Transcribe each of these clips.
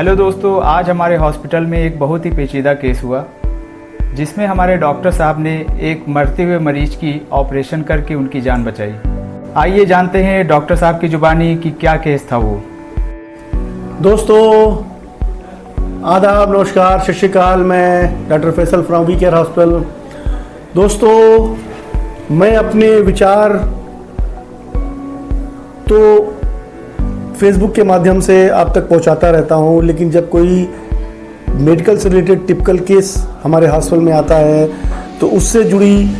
Hello दोस्तों, आज हमारे हॉस्पिटल में एक बहुत ही पेचीदा केस हुआ जिसमें हमारे डॉक्टर साहब ने एक मरते हुए मरीज की ऑपरेशन करके उनकी जान बचाई। आइए जानते हैं डॉक्टर साहब की जुबानी कि क्या केस था वो। दोस्तों आदाब, नमस्कार, सत श्री अकाल। मैं doctor Faisal from we care hospital. दोस्तों मैं अपने विचार तो फेसबुक के माध्यम से आप तक पहुंचाता रहता हूं, लेकिन जब कोई मेडिकल से रिलेटेड टिपिकल केस हमारे हॉस्पिटल में आता है तो उससे जुड़ी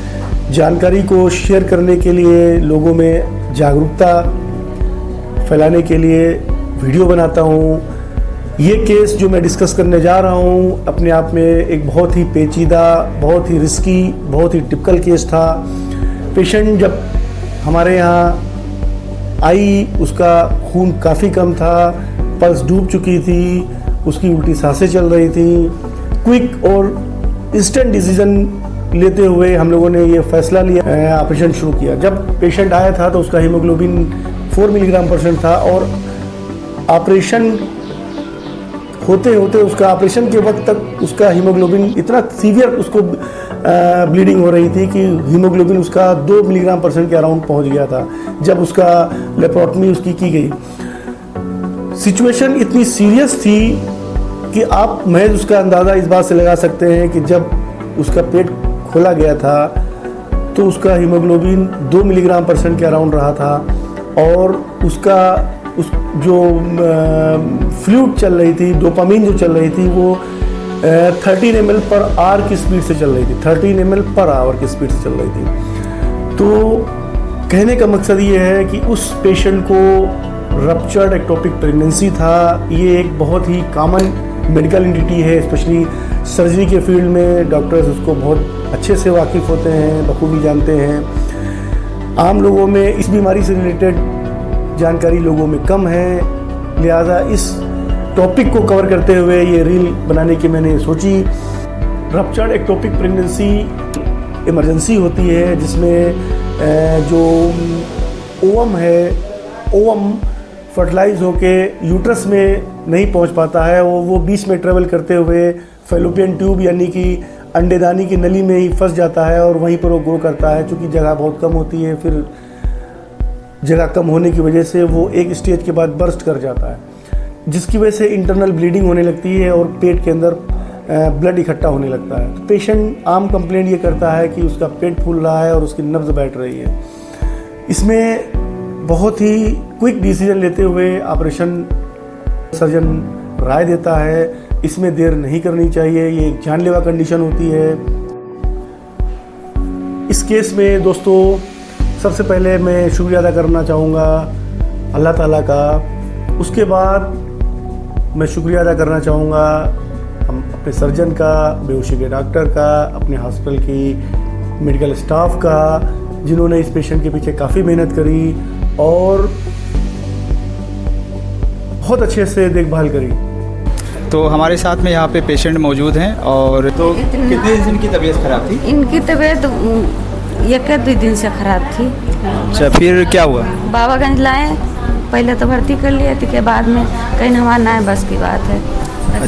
जानकारी को शेयर करने के लिए, लोगों में जागरूकता फैलाने के लिए वीडियो बनाता हूं। ये केस जो मैं डिस्कस करने जा रहा हूं अपने आप में एक बहुत ही पेचीदा, बहुत ही रिस्की, बहुत ही टिपिकल केस था। पेशेंट जब हमारे यहाँ आई, उसका खून काफ़ी कम था, पल्स डूब चुकी थी, उसकी उल्टी सांसें चल रही थी। क्विक और इंस्टेंट डिसीजन लेते हुए हम लोगों ने ये फैसला लिया, ऑपरेशन शुरू किया। जब पेशेंट आया था तो उसका हीमोग्लोबिन 4 मिलीग्राम% था और ऑपरेशन होते होते उसका ऑपरेशन के वक्त तक उसका हीमोग्लोबिन इतना सीवियर, उसको ब्लीडिंग हो रही थी कि हीमोग्लोबिन उसका 2 मिलीग्राम% के अराउंड पहुंच गया था जब उसका लेप्रोटमी उसकी की गई। सिचुएशन इतनी सीरियस थी कि आप महज उसका अंदाज़ा इस बात से लगा सकते हैं कि जब उसका पेट खोला गया था तो उसका हीमोग्लोबिन 2 मिलीग्राम% के अराउंड रहा था और उसका जो फ्लूइड चल रही थी, डोपामिन जो चल रही थी, वो 13 ml/h की स्पीड से चल रही थी। 13 ml/h की स्पीड से चल रही थी। तो कहने का मकसद ये है कि उस पेशेंट को रप्चर्ड एक्टोपिक प्रेगनेंसी था। ये एक बहुत ही कॉमन मेडिकल एंटिटी है, स्पेशली सर्जरी के फील्ड में डॉक्टर्स उसको बहुत अच्छे से वाकिफ़ होते हैं, बखूबी जानते हैं। आम लोगों में इस बीमारी से रिलेटेड जानकारी लोगों में कम है, लिहाजा इस टॉपिक को कवर करते हुए ये रील बनाने की मैंने सोची। रप्चर्ड एक्टोपिक प्रेगनेंसी इमरजेंसी होती है जिसमें जो ओवम है, ओवम फर्टिलाइज होके यूट्रस में नहीं पहुंच पाता है, वो बीच में ट्रेवल करते हुए फैलोपियन ट्यूब यानी कि अंडेदानी की नली में ही फंस जाता है और वहीं पर वो ग्रो करता है। चूँकि जगह बहुत कम होती है, फिर जगह कम होने की वजह से वो एक स्टेज के बाद बर्स्ट कर जाता है, जिसकी वजह से इंटरनल ब्लीडिंग होने लगती है और पेट के अंदर ब्लड इकट्ठा होने लगता है। तो पेशेंट आम कंप्लेंट ये करता है कि उसका पेट फूल रहा है और उसकी नब्ज़ बैठ रही है। इसमें बहुत ही क्विक डिसीजन लेते हुए ऑपरेशन सर्जन राय देता है। इसमें देर नहीं करनी चाहिए, ये एक जानलेवा कंडीशन होती है। इस केस में दोस्तों सबसे पहले मैं शुक्रिया अदा करना चाहूँगा अल्लाह ताला का। उसके बाद मैं शुक्रिया अदा करना चाहूँगा हम अपने सर्जन का, बेहोशी के डॉक्टर का, अपने हॉस्पिटल की मेडिकल स्टाफ का, जिन्होंने इस पेशेंट के पीछे काफ़ी मेहनत करी और बहुत अच्छे से देखभाल करी। तो हमारे साथ में यहाँ पे पेशेंट मौजूद हैं। और तो कितने दिन की तबीयत खराब थी? इनकी तबीयत 1-2 दिन से खराब थी। अच्छा, फिर क्या हुआ? बाबागंज लाए, पहले तो भर्ती कर लिए थे, के बाद में कहीं हमारा ना बस की बात है।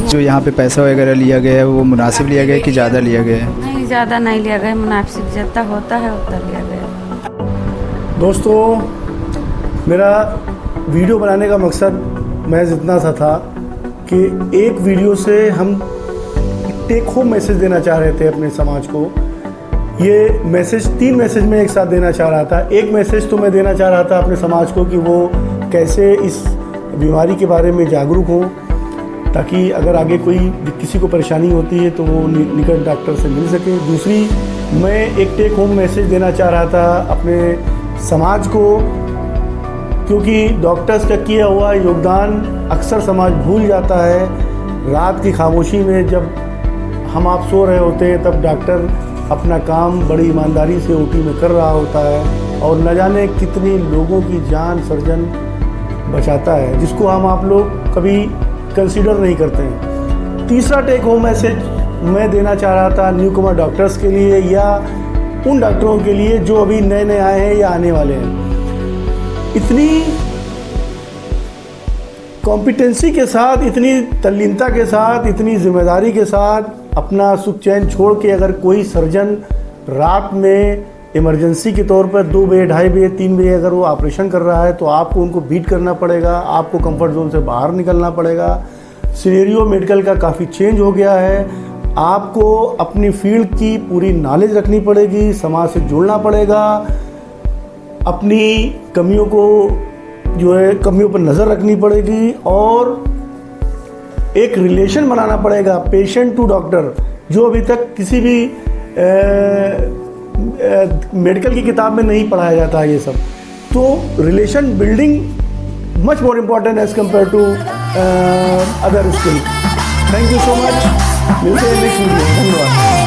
जो यहाँ पे पैसा वगैरह लिया गया है वो मुनासिब लिया गया है कि ज़्यादा लिया गया है? नहीं, ज़्यादा नहीं लिया गया, मुनासिब जितना होता है उतना लिया गया। दोस्तों मेरा वीडियो बनाने का मकसद महज इतना सा था कि एक वीडियो से हम टेक होम मैसेज देना चाह रहे थे अपने समाज को। ये मैसेज 3 मैसेज में एक साथ देना चाह रहा था। एक मैसेज तो मैं देना चाह रहा था अपने समाज को कि वो कैसे इस बीमारी के बारे में जागरूक हो, ताकि अगर आगे कोई किसी को परेशानी होती है तो वो निकट डॉक्टर से मिल सके। दूसरी, मैं एक टेक होम मैसेज देना चाह रहा था अपने समाज को, क्योंकि डॉक्टर्स का किया हुआ योगदान अक्सर समाज भूल जाता है। रात की खामोशी में जब हम आप सो रहे होते हैं तब डॉक्टर अपना काम बड़ी ईमानदारी से ओटी में कर रहा होता है और न जाने कितनी लोगों की जान सर्जन बचाता है, जिसको हम आप लोग कभी कंसीडर नहीं करते हैं। तीसरा टेक होम मैसेज मैं देना चाह रहा था न्यू कमर डॉक्टर्स के लिए या उन डॉक्टरों के लिए जो अभी नए नए आए हैं या आने वाले हैं। इतनी कॉम्पिटेंसी के साथ, इतनी तल्लीनता के साथ, इतनी जिम्मेदारी के साथ अपना सुख चैन छोड़ के अगर कोई सर्जन रात में इमरजेंसी के तौर पर 2 बजे, 2:30 बजे, 3 बजे अगर वो ऑपरेशन कर रहा है तो आपको उनको बीट करना पड़ेगा, आपको कंफर्ट जोन से बाहर निकलना पड़ेगा। सिनेरियो मेडिकल का काफ़ी चेंज हो गया है। आपको अपनी फील्ड की पूरी नॉलेज रखनी पड़ेगी, समाज से जुड़ना पड़ेगा, अपनी कमियों को जो है कमियों पर नज़र रखनी पड़ेगी और एक रिलेशन बनाना पड़ेगा पेशेंट टू डॉक्टर, जो अभी तक किसी भी मेडिकल की किताब में नहीं पढ़ाया जाता है ये सब। तो relation building much more important as compare to other skill. Thank you so much. मिलते हैं नेक्स्ट वीडियो। धन्यवाद।